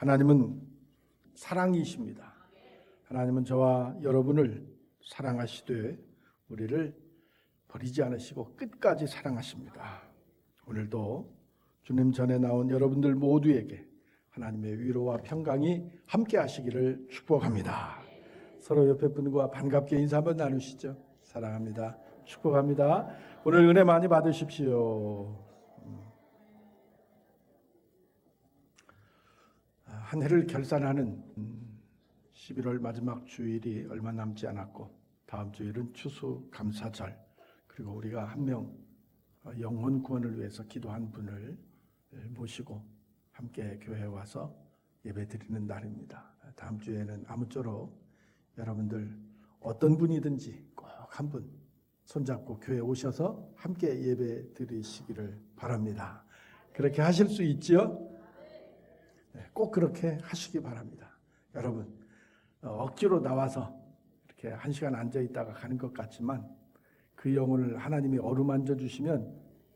하나님은 사랑이십니다. 하나님은 저와 여러분을 사랑하시되 우리를 버리지 않으시고 끝까지 사랑하십니다. 오늘도 주님 전에 나온 여러분들 모두에게 하나님의 위로와 평강이 함께 하시기를 축복합니다. 서로 옆에 분과 반갑게 인사 한번 나누시죠. 사랑합니다. 축복합니다. 오늘 은혜 많이 받으십시오. 한 해를 결산하는 11월 마지막 주일이 얼마 남지 않았고 다음 주일은 추수감사절, 그리고 우리가 한 명 영혼 구원을 위해서 기도한 분을 모시고 함께 교회에 와서 예배 드리는 날입니다. 다음 주에는 아무쪼록 여러분들 어떤 분이든지 꼭 한 분 손잡고 교회에 오셔서 함께 예배 드리시기를 바랍니다. 그렇게 하실 수 있지요? 꼭 그렇게 하시기 바랍니다. 여러분, 억지로 나와서 이렇게 한 시간 앉아 있다가 가는 것 같지만 그 영혼을 하나님이 어루만져 주시면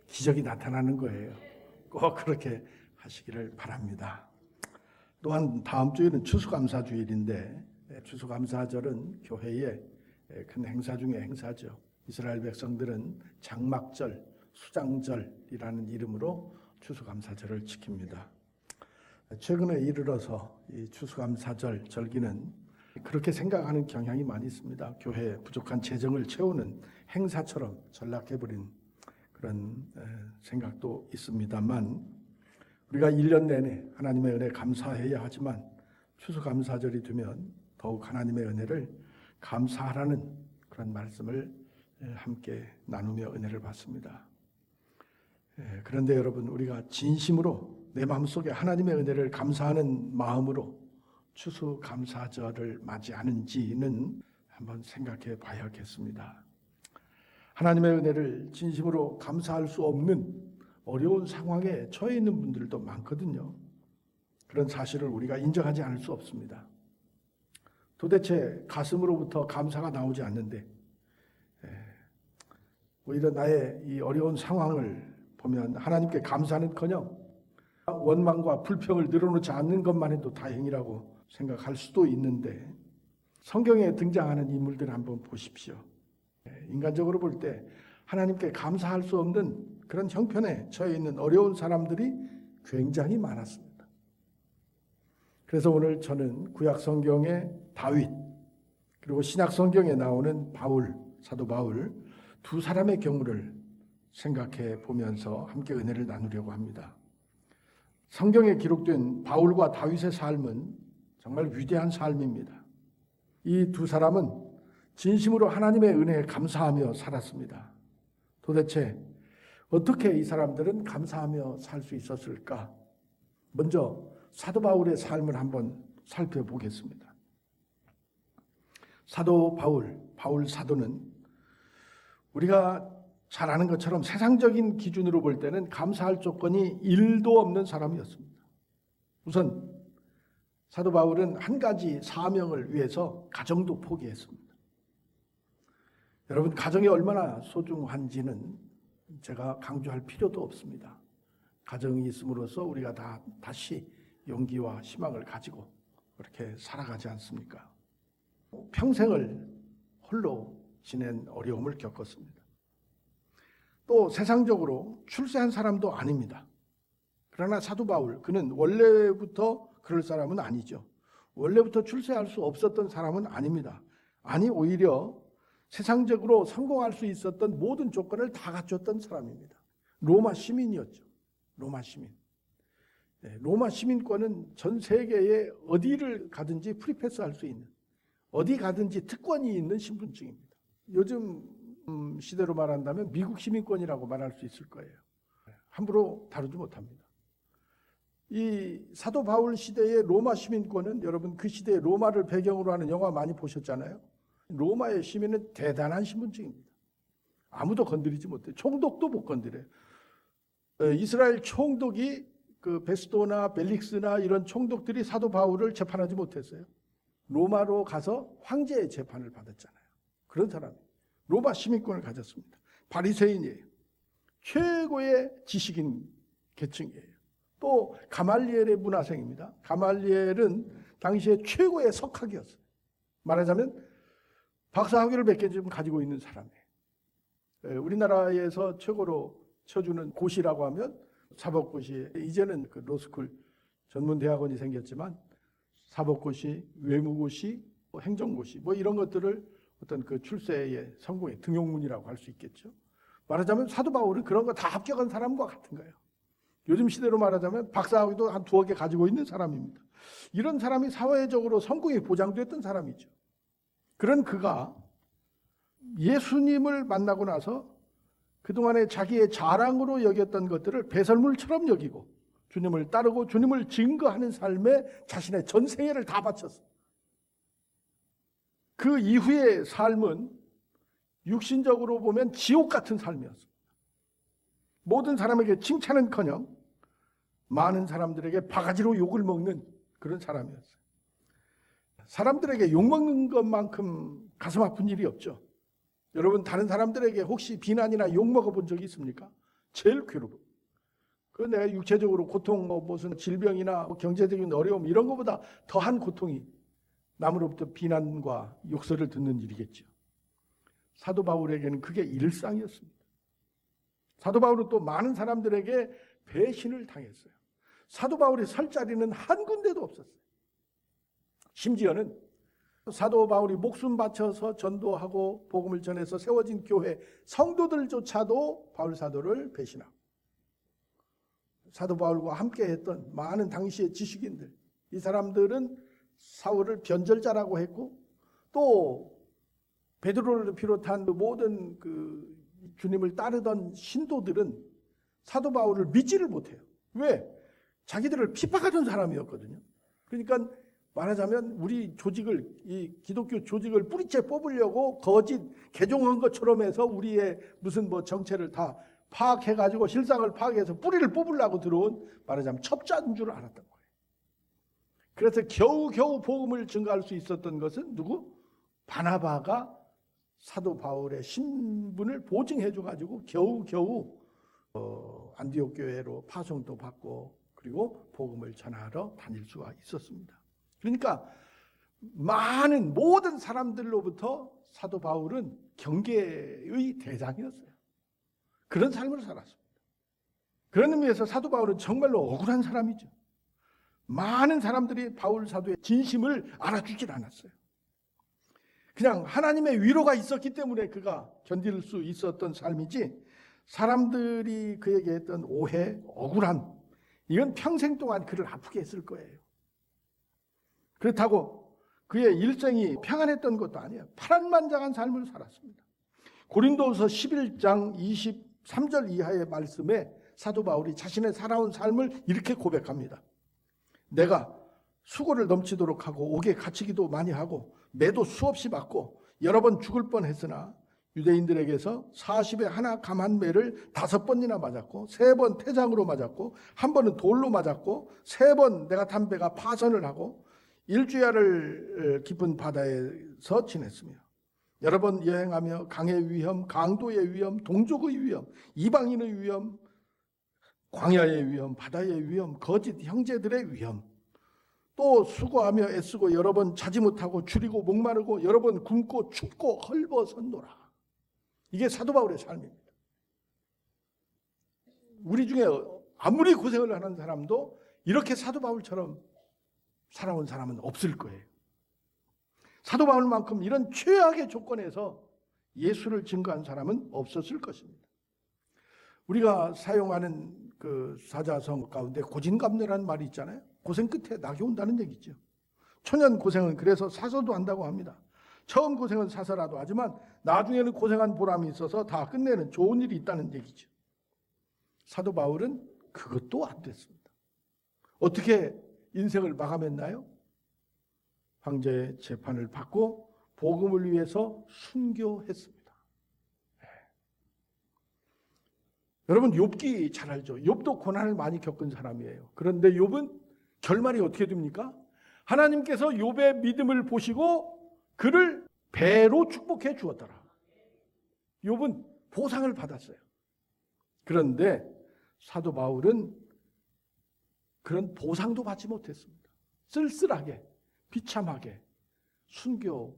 기적이 나타나는 거예요. 꼭 그렇게 하시기를 바랍니다. 또한 다음 주일은 추수감사주일인데, 추수감사절은 교회의 큰 행사 중에 행사죠. 이스라엘 백성들은 장막절, 수장절이라는 이름으로 추수감사절을 지킵니다. 최근에 이르러서 이 추수감사절 절기는 그렇게 생각하는 경향이 많이 있습니다. 교회의 부족한 재정을 채우는 행사처럼 전락해버린 그런 생각도 있습니다만, 우리가 1년 내내 하나님의 은혜 감사해야 하지만 추수감사절이 되면 더욱 하나님의 은혜를 감사하라는 그런 말씀을 함께 나누며 은혜를 받습니다. 그런데 여러분, 우리가 진심으로 내 마음속에 하나님의 은혜를 감사하는 마음으로 추수감사절을 맞이하는지는 한번 생각해 봐야겠습니다. 하나님의 은혜를 진심으로 감사할 수 없는 어려운 상황에 처해 있는 분들도 많거든요. 그런 사실을 우리가 인정하지 않을 수 없습니다. 도대체 가슴으로부터 감사가 나오지 않는데 오히려 나의 이 어려운 상황을 보면 하나님께 감사는커녕 원망과 불평을 늘어놓지 않는 것만 해도 다행이라고 생각할 수도 있는데, 성경에 등장하는 인물들 한번 보십시오. 인간적으로 볼 때 하나님께 감사할 수 없는 그런 형편에 처해 있는 어려운 사람들이 굉장히 많았습니다. 그래서 오늘 저는 구약 성경의 다윗, 그리고 신약 성경에 나오는 바울, 사도 바울 두 사람의 경우를 생각해 보면서 함께 은혜를 나누려고 합니다. 성경에 기록된 바울과 다윗의 삶은 정말 위대한 삶입니다. 이 두 사람은 진심으로 하나님의 은혜에 감사하며 살았습니다. 도대체 어떻게 이 사람들은 감사하며 살 수 있었을까? 먼저 사도 바울의 삶을 한번 살펴보겠습니다. 사도 바울 사도는 우리가 잘 아는 것처럼 세상적인 기준으로 볼 때는 감사할 조건이 1도 없는 사람이었습니다. 우선 사도 바울은 한 가지 사명을 위해서 가정도 포기했습니다. 여러분, 가정이 얼마나 소중한지는 제가 강조할 필요도 없습니다. 가정이 있음으로써 우리가 다시 용기와 희망을 가지고 그렇게 살아가지 않습니까? 평생을 홀로 지낸 어려움을 겪었습니다. 또 세상적으로 출세한 사람도 아닙니다. 그러나 사도 바울, 그는 원래부터 그럴 사람은 아니죠. 원래부터 출세할 수 없었던 사람은 아닙니다. 아니, 오히려 세상적으로 성공할 수 있었던 모든 조건을 다 갖췄던 사람입니다. 로마 시민이었죠. 로마 시민. 로마 시민권은 전 세계에 어디를 가든지 프리패스할 수 있는, 어디 가든지 특권이 있는 신분증입니다. 요즘 시대로 말한다면 미국 시민권이라고 말할 수 있을 거예요. 함부로 다루지 못합니다. 이 사도 바울 시대의 로마 시민권은, 여러분 그 시대의 로마를 배경으로 하는 영화 많이 보셨잖아요. 로마의 시민은 대단한 신분증입니다. 아무도 건드리지 못해요. 총독도 못 건드려요. 이스라엘 총독이 그 베스도나 벨릭스나 이런 총독들이 사도 바울을 재판하지 못했어요. 로마로 가서 황제의 재판을 받았잖아요. 그런 사람이 로마 시민권을 가졌습니다. 바리새인이에요. 최고의 지식인 계층이에요. 또 가말리엘의 문화생입니다. 가말리엘은 당시에 최고의 석학이었어요. 말하자면 박사학위를 몇 개 좀 가지고 있는 사람이에요. 우리나라에서 최고로 쳐주는 고시라고 하면 사법고시, 이제는 그 로스쿨 전문대학원이 생겼지만 사법고시, 외무고시, 행정고시 이런 것들을 어떤 그 출세의 성공의 등용문이라고 할 수 있겠죠. 말하자면 사도 바울은 그런 거 다 합격한 사람과 같은 거예요. 요즘 시대로 말하자면 박사학위도 한 2개 가지고 있는 사람입니다. 이런 사람이 사회적으로 성공이 보장됐던 사람이죠. 그런 그가 예수님을 만나고 나서 그동안에 자기의 자랑으로 여겼던 것들을 배설물처럼 여기고 주님을 따르고 주님을 증거하는 삶에 자신의 전생애를 다 바쳤어요. 그 이후의 삶은 육신적으로 보면 지옥 같은 삶이었습니다. 모든 사람에게 칭찬은커녕 많은 사람들에게 바가지로 욕을 먹는 그런 사람이었어요. 사람들에게 욕먹는 것만큼 가슴 아픈 일이 없죠. 여러분 다른 사람들에게 혹시 비난이나 욕먹어 본 적이 있습니까? 제일 괴로워. 그 내가 육체적으로 고통, 무슨 질병이나 경제적인 어려움 이런 것보다 더한 고통이 남으로부터 비난과 욕설을 듣는 일이겠죠. 사도 바울에게는 그게 일상이었습니다. 사도 바울은 또 많은 사람들에게 배신을 당했어요. 사도 바울이 설 자리는 한 군데도 없었어요. 심지어는 사도 바울이 목숨 바쳐서 전도하고 복음을 전해서 세워진 교회 성도들조차도 바울 사도를 배신하고 사도 바울과 함께 했던 많은 당시의 지식인들, 이 사람들은 사울을 변절자라고 했고 또 베드로를 비롯한 모든 그 주님을 따르던 신도들은 사도 바울을 믿지를 못해요. 왜? 자기들을 핍박하던 사람이었거든요. 그러니까 말하자면 우리 조직을, 이 기독교 조직을 뿌리째 뽑으려고 거짓 개종한 것처럼 해서 우리의 무슨 정체를 다 파악해가지고 실상을 파악해서 뿌리를 뽑으려고 들어온 말하자면 첩자인 줄 알았던 거예요. 그래서 겨우겨우 복음을 증거할 수 있었던 것은 누구? 바나바가 사도 바울의 신분을 보증해줘가지고 겨우겨우 안디옥 교회로 파송도 받고 그리고 복음을 전하러 다닐 수가 있었습니다. 그러니까 많은 모든 사람들로부터 사도 바울은 경계의 대상이었어요. 그런 삶을 살았습니다. 그런 의미에서 사도 바울은 정말로 억울한 사람이죠. 많은 사람들이 바울 사도의 진심을 알아주질 않았어요. 그냥 하나님의 위로가 있었기 때문에 그가 견딜 수 있었던 삶이지 사람들이 그에게 했던 오해, 억울함 이건 평생 동안 그를 아프게 했을 거예요. 그렇다고 그의 일생이 평안했던 것도 아니에요. 파란만장한 삶을 살았습니다. 고린도서 11장 23절 이하의 말씀에 사도 바울이 자신의 살아온 삶을 이렇게 고백합니다. 내가 수고를 넘치도록 하고 옥에 갇히기도 많이 하고 매도 수없이 받고 여러 번 죽을 뻔했으나 유대인들에게서 40에 하나 감한 매를 5번이나 맞았고 3번 태장으로 맞았고 1번은 돌로 맞았고 3번 내가 탄 배가 파선을 하고 일주야를 깊은 바다에서 지냈으며 여러 번 여행하며 강의 위험, 강도의 위험, 동족의 위험, 이방인의 위험, 광야의 위험, 바다의 위험, 거짓 형제들의 위험 또 수고하며 애쓰고 여러 번 자지 못하고 줄이고 목마르고 여러 번 굶고 춥고 헐벗었노라. 이게 사도 바울의 삶입니다. 우리 중에 아무리 고생을 하는 사람도 이렇게 사도 바울처럼 살아온 사람은 없을 거예요. 사도 바울만큼 이런 최악의 조건에서 예수를 증거한 사람은 없었을 것입니다. 우리가 사용하는 그 사자성 가운데 고진감래라는 말이 있잖아요. 고생 끝에 낙이 온다는 얘기죠. 초년 고생은 그래서 사서도 한다고 합니다. 처음 고생은 사서라도 하지만 나중에는 고생한 보람이 있어서 다 끝내는 좋은 일이 있다는 얘기죠. 사도 바울은 그것도 안 됐습니다. 어떻게 인생을 마감했나요? 황제의 재판을 받고 복음을 위해서 순교했습니다. 네. 여러분 욥기 잘 알죠? 욥도 고난을 많이 겪은 사람이에요. 그런데 욥은 결말이 어떻게 됩니까? 하나님께서 욥의 믿음을 보시고 그를 배로 축복해 주었더라. 욥은 보상을 받았어요. 그런데 사도 바울은 그런 보상도 받지 못했습니다. 쓸쓸하게, 비참하게 순교하고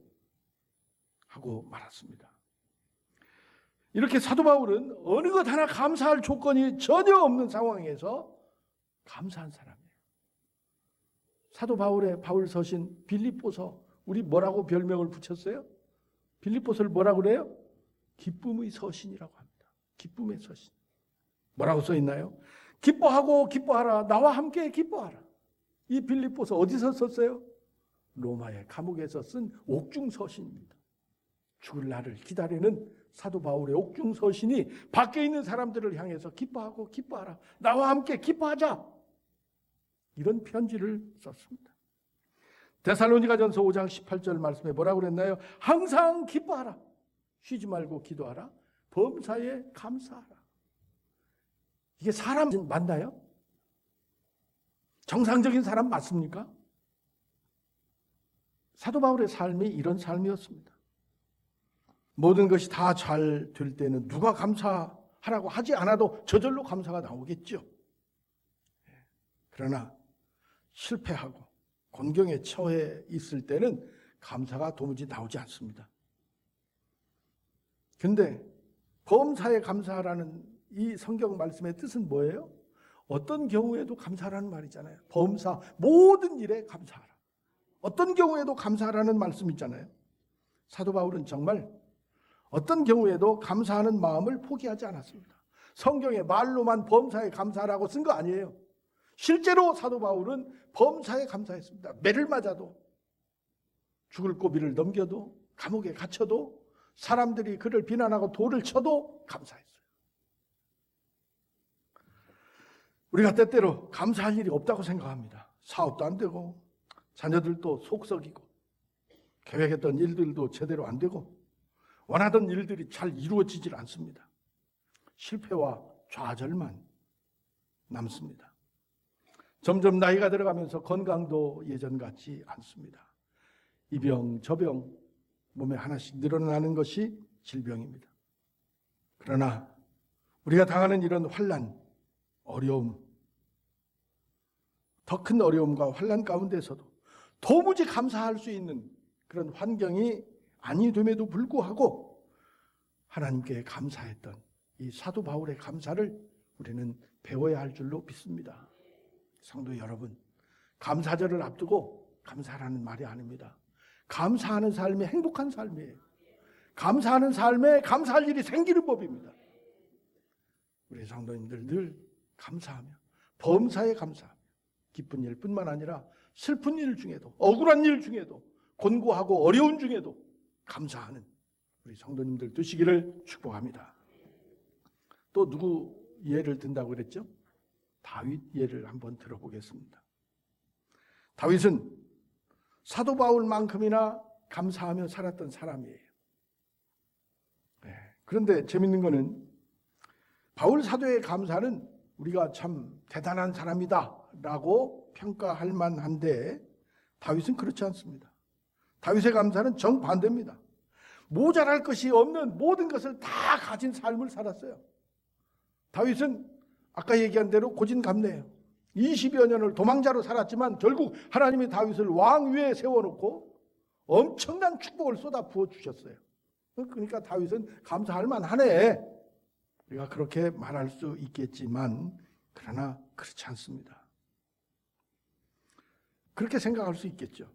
말았습니다. 이렇게 사도 바울은 어느 것 하나 감사할 조건이 전혀 없는 상황에서 감사한 사람이에요. 사도 바울의 바울 서신 빌립보서, 우리 뭐라고 별명을 붙였어요? 빌립보서를 뭐라고 그래요? 기쁨의 서신이라고 합니다. 기쁨의 서신. 뭐라고 써 있나요? 기뻐하고 기뻐하라. 나와 함께 기뻐하라. 이 빌립보서 어디서 썼어요? 로마의 감옥에서 쓴 옥중 서신입니다. 죽을 날을 기다리는 사도 바울의 옥중 서신이 밖에 있는 사람들을 향해서 기뻐하고 기뻐하라. 나와 함께 기뻐하자. 이런 편지를 썼습니다. 데살로니가전서 5장 18절 말씀에 뭐라고 그랬나요? 항상 기뻐하라. 쉬지 말고 기도하라. 범사에 감사하라. 이게 사람 맞나요? 정상적인 사람 맞습니까? 사도 바울의 삶이 이런 삶이었습니다. 모든 것이 다 잘 될 때는 누가 감사하라고 하지 않아도 저절로 감사가 나오겠죠. 그러나 실패하고 곤경에 처해 있을 때는 감사가 도무지 나오지 않습니다. 근데 범사에 감사하라는 이 성경 말씀의 뜻은 뭐예요? 어떤 경우에도 감사하라는 말이잖아요. 범사, 모든 일에 감사하라. 어떤 경우에도 감사하라는 말씀 있잖아요. 사도 바울은 정말 어떤 경우에도 감사하는 마음을 포기하지 않았습니다. 성경에 말로만 범사에 감사하라고 쓴 거 아니에요. 실제로 사도 바울은 범사에 감사했습니다. 매를 맞아도, 죽을 고비를 넘겨도, 감옥에 갇혀도, 사람들이 그를 비난하고 돌을 쳐도 감사했어요. 우리가 때때로 감사할 일이 없다고 생각합니다. 사업도 안 되고, 자녀들도 속썩이고, 계획했던 일들도 제대로 안 되고, 원하던 일들이 잘 이루어지질 않습니다. 실패와 좌절만 남습니다. 점점 나이가 들어가면서 건강도 예전 같지 않습니다. 이 병, 저 병, 몸에 하나씩 늘어나는 것이 질병입니다. 그러나 우리가 당하는 이런 환난, 어려움, 더 큰 어려움과 환난 가운데서도 도무지 감사할 수 있는 그런 환경이 아니 됨에도 불구하고 하나님께 감사했던 이 사도 바울의 감사를 우리는 배워야 할 줄로 믿습니다. 성도 여러분, 감사절을 앞두고 감사라는 말이 아닙니다. 감사하는 삶이 행복한 삶이에요. 감사하는 삶에 감사할 일이 생기는 법입니다. 우리 성도님들 늘 감사하며 범사에 감사하며 기쁜 일뿐만 아니라 슬픈 일 중에도, 억울한 일 중에도, 곤고하고 어려운 중에도 감사하는 우리 성도님들 되시기를 축복합니다. 또 누구 예를 든다고 그랬죠? 다윗 예를 한번 들어보겠습니다. 다윗은 사도 바울만큼이나 감사하며 살았던 사람이에요. 그런데 재밌는 거는 바울 사도의 감사는 우리가 참 대단한 사람이다 라고 평가할 만한데 다윗은 그렇지 않습니다. 다윗의 감사는 정반대입니다. 모자랄 것이 없는 모든 것을 다 가진 삶을 살았어요. 다윗은 아까 얘기한 대로 고진감래예요. 20여 년을 도망자로 살았지만 결국 하나님이 다윗을 왕 위에 세워놓고 엄청난 축복을 쏟아 부어주셨어요. 그러니까 다윗은 감사할 만하네. 우리가 그렇게 말할 수 있겠지만 그러나 그렇지 않습니다. 그렇게 생각할 수 있겠죠.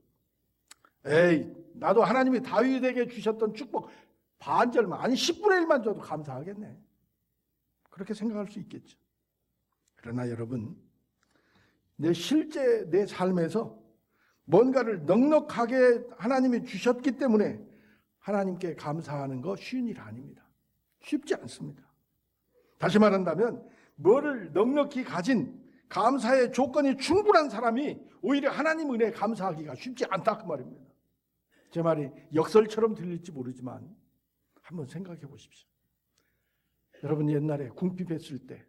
에이, 나도 하나님이 다윗에게 주셨던 축복 반절만, 아니 10분의 1만 줘도 감사하겠네. 그렇게 생각할 수 있겠죠. 그러나 여러분, 실제 내 삶에서 뭔가를 넉넉하게 하나님이 주셨기 때문에 하나님께 감사하는 거 쉬운 일 아닙니다. 쉽지 않습니다. 다시 말한다면 뭐를 넉넉히 가진 감사의 조건이 충분한 사람이 오히려 하나님 은혜에 감사하기가 쉽지 않다 그 말입니다. 제 말이 역설처럼 들릴지 모르지만 한번 생각해 보십시오. 여러분 옛날에 궁핍했을 때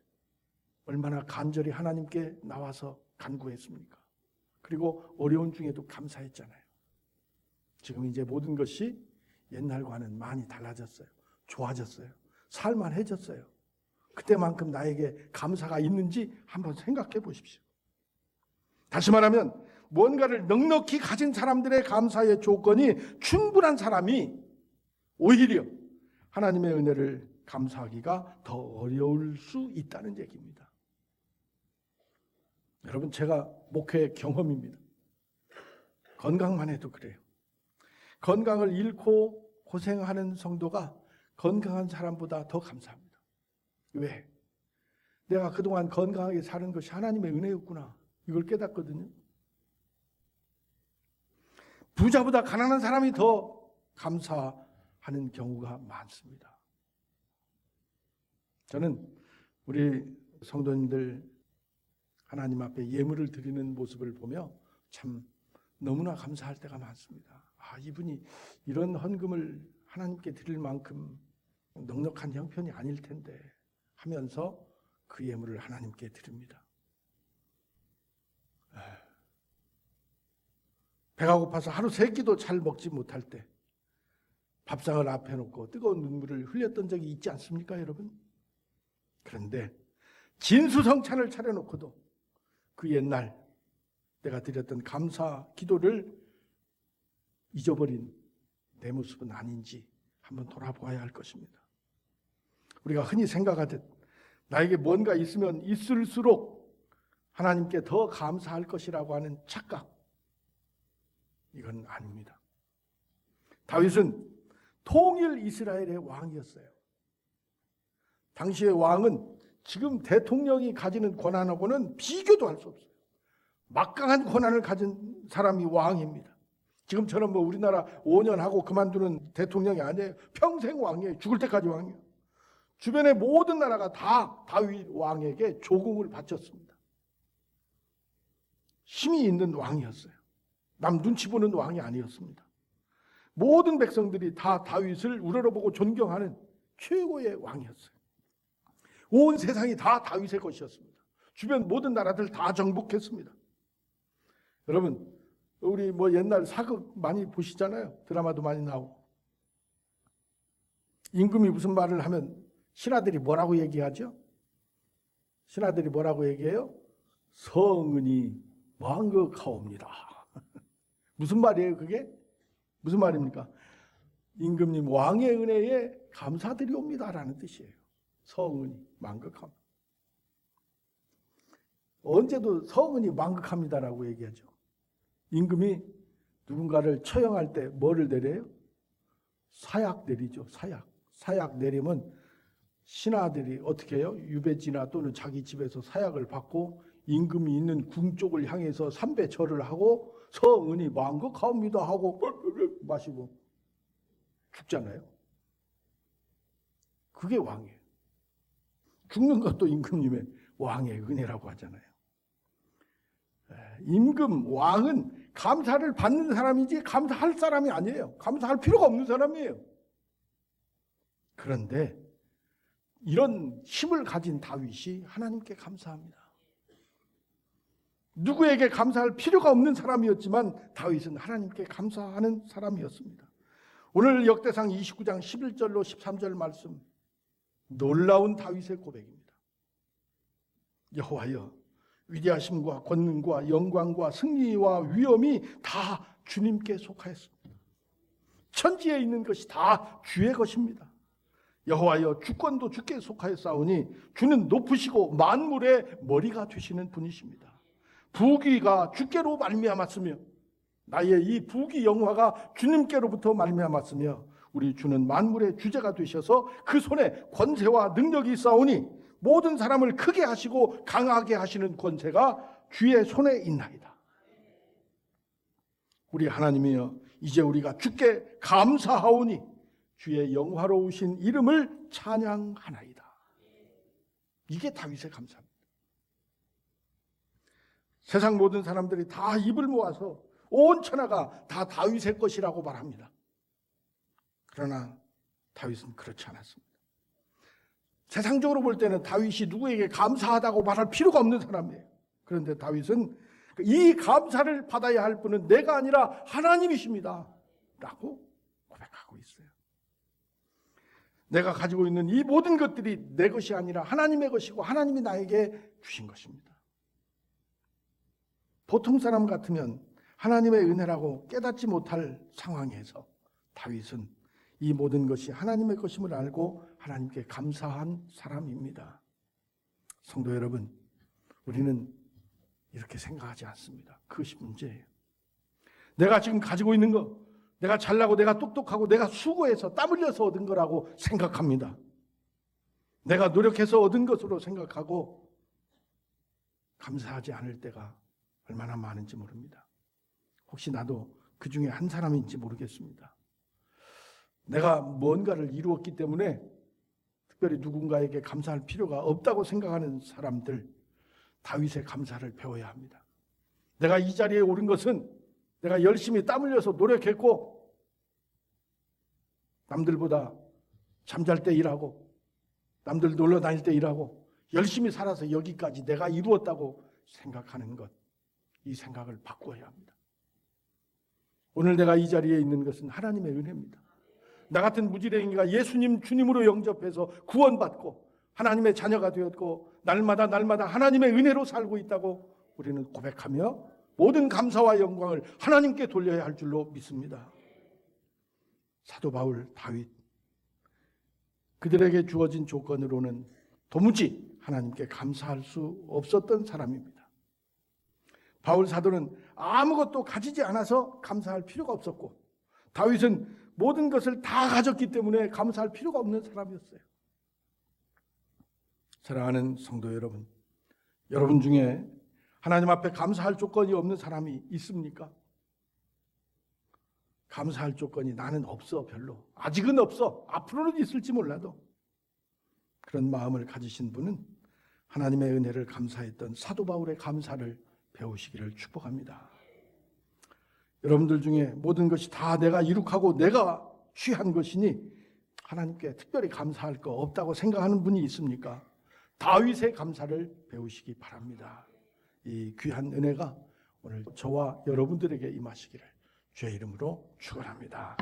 얼마나 간절히 하나님께 나와서 간구했습니까? 그리고 어려운 중에도 감사했잖아요. 지금 이제 모든 것이 옛날과는 많이 달라졌어요. 좋아졌어요. 살만해졌어요. 그때만큼 나에게 감사가 있는지 한번 생각해 보십시오. 다시 말하면 뭔가를 넉넉히 가진 사람들의 감사의 조건이 충분한 사람이 오히려 하나님의 은혜를 감사하기가 더 어려울 수 있다는 얘기입니다. 여러분, 제가 목회 경험입니다. 건강만 해도 그래요. 건강을 잃고 고생하는 성도가 건강한 사람보다 더 감사합니다. 왜? 내가 그동안 건강하게 사는 것이 하나님의 은혜였구나, 이걸 깨닫거든요. 부자보다 가난한 사람이 더 감사하는 경우가 많습니다. 저는 우리 성도님들 하나님 앞에 예물을 드리는 모습을 보며 참 너무나 감사할 때가 많습니다. 이분이 이런 헌금을 하나님께 드릴 만큼 넉넉한 형편이 아닐 텐데 하면서 그 예물을 하나님께 드립니다. 배가 고파서 하루 세 끼도 잘 먹지 못할 때 밥상을 앞에 놓고 뜨거운 눈물을 흘렸던 적이 있지 않습니까, 여러분? 그런데 진수성찬을 차려놓고도 그 옛날 내가 드렸던 감사 기도를 잊어버린 내 모습은 아닌지 한번 돌아보아야 할 것입니다. 우리가 흔히 생각하듯 나에게 뭔가 있으면 있을수록 하나님께 더 감사할 것이라고 하는 착각, 이건 아닙니다. 다윗은 통일 이스라엘의 왕이었어요. 당시의 왕은 지금 대통령이 가지는 권한하고는 비교도 할 수 없어요. 막강한 권한을 가진 사람이 왕입니다. 지금처럼 우리나라 5년 하고 그만두는 대통령이 아니에요. 평생 왕이에요. 죽을 때까지 왕이에요. 주변의 모든 나라가 다 다윗 왕에게 조공을 바쳤습니다. 힘이 있는 왕이었어요. 남 눈치 보는 왕이 아니었습니다. 모든 백성들이 다 다윗을 우러러보고 존경하는 최고의 왕이었어요. 온 세상이 다 다윗의 것이었습니다. 주변 모든 나라들 다 정복했습니다. 여러분, 우리 옛날 사극 많이 보시잖아요. 드라마도 많이 나오고. 임금이 무슨 말을 하면 신하들이 뭐라고 얘기하죠? 신하들이 뭐라고 얘기해요? 성은이 왕극하옵니다. 무슨 말이에요, 그게? 무슨 말입니까? 임금님 왕의 은혜에 감사드리옵니다라는 뜻이에요. 성은이 만극합니다. 언제도 성은이 만극합니다라고 얘기하죠. 임금이 누군가를 처형할 때 뭐를 내려요? 사약 내리죠. 사약 내리면 신하들이 어떻게 해요? 유배지나 또는 자기 집에서 사약을 받고 임금이 있는 궁 쪽을 향해서 삼배 절을 하고 성은이 만극하옵니다 하고 마시고 죽잖아요. 그게 왕이에요. 죽는 것도 임금님의 왕의 은혜라고 하잖아요. 임금, 왕은 감사를 받는 사람이지 감사할 사람이 아니에요. 감사할 필요가 없는 사람이에요. 그런데 이런 힘을 가진 다윗이 하나님께 감사합니다. 누구에게 감사할 필요가 없는 사람이었지만 다윗은 하나님께 감사하는 사람이었습니다. 오늘 역대상 29장 11절로 13절 말씀, 놀라운 다윗의 고백입니다. 여호와여, 위대하심과 권능과 영광과 승리와 위엄이 다 주님께 속하였습니다. 천지에 있는 것이 다 주의 것입니다. 여호와여, 주권도 주께 속하였사오니 주는 높으시고 만물의 머리가 되시는 분이십니다. 부귀가 주께로 말미암았으며 나의 이 부귀 영화가 주님께로부터 말미암았으며 우리 주는 만물의 주제가 되셔서 그 손에 권세와 능력이 있사오니 모든 사람을 크게 하시고 강하게 하시는 권세가 주의 손에 있나이다. 우리 하나님이여, 이제 우리가 주께 감사하오니 주의 영화로우신 이름을 찬양하나이다. 이게 다윗의 감사입니다. 세상 모든 사람들이 다 입을 모아서 온 천하가 다 다윗의 것이라고 말합니다. 그러나 다윗은 그렇지 않았습니다. 세상적으로 볼 때는 다윗이 누구에게 감사하다고 말할 필요가 없는 사람이에요. 그런데 다윗은 이 감사를 받아야 할 분은 내가 아니라 하나님이십니다 라고 고백하고 있어요. 내가 가지고 있는 이 모든 것들이 내 것이 아니라 하나님의 것이고 하나님이 나에게 주신 것입니다. 보통 사람 같으면 하나님의 은혜라고 깨닫지 못할 상황에서 다윗은 이 모든 것이 하나님의 것임을 알고 하나님께 감사한 사람입니다. 성도 여러분, 우리는 이렇게 생각하지 않습니다. 그것이 문제예요. 내가 지금 가지고 있는 거, 내가 잘나고 내가 똑똑하고 내가 수고해서 땀 흘려서 얻은 거라고 생각합니다. 내가 노력해서 얻은 것으로 생각하고 감사하지 않을 때가 얼마나 많은지 모릅니다. 혹시 나도 그 중에 한 사람인지 모르겠습니다. 내가 뭔가를 이루었기 때문에 특별히 누군가에게 감사할 필요가 없다고 생각하는 사람들, 다윗의 감사를 배워야 합니다. 내가 이 자리에 오른 것은 내가 열심히 땀 흘려서 노력했고 남들보다 잠잘 때 일하고 남들 놀러 다닐 때 일하고 열심히 살아서 여기까지 내가 이루었다고 생각하는 것, 이 생각을 바꿔야 합니다. 오늘 내가 이 자리에 있는 것은 하나님의 은혜입니다. 나 같은 무지랭이가 예수님 주님으로 영접해서 구원받고 하나님의 자녀가 되었고 날마다 하나님의 은혜로 살고 있다고 우리는 고백하며 모든 감사와 영광을 하나님께 돌려야 할 줄로 믿습니다. 사도 바울, 다윗, 그들에게 주어진 조건으로는 도무지 하나님께 감사할 수 없었던 사람입니다. 바울 사도는 아무것도 가지지 않아서 감사할 필요가 없었고 다윗은 모든 것을 다 가졌기 때문에 감사할 필요가 없는 사람이었어요. 사랑하는 성도 여러분, 여러분 중에 하나님 앞에 감사할 조건이 없는 사람이 있습니까? 감사할 조건이 나는 없어, 별로. 아직은 없어. 앞으로는 있을지 몰라도. 그런 마음을 가지신 분은 하나님의 은혜를 감사했던 사도 바울의 감사를 배우시기를 축복합니다. 여러분들 중에 모든 것이 다 내가 이룩하고 내가 취한 것이니 하나님께 특별히 감사할 거 없다고 생각하는 분이 있습니까? 다윗의 감사를 배우시기 바랍니다. 이 귀한 은혜가 오늘 저와 여러분들에게 임하시기를 주의 이름으로 축원합니다.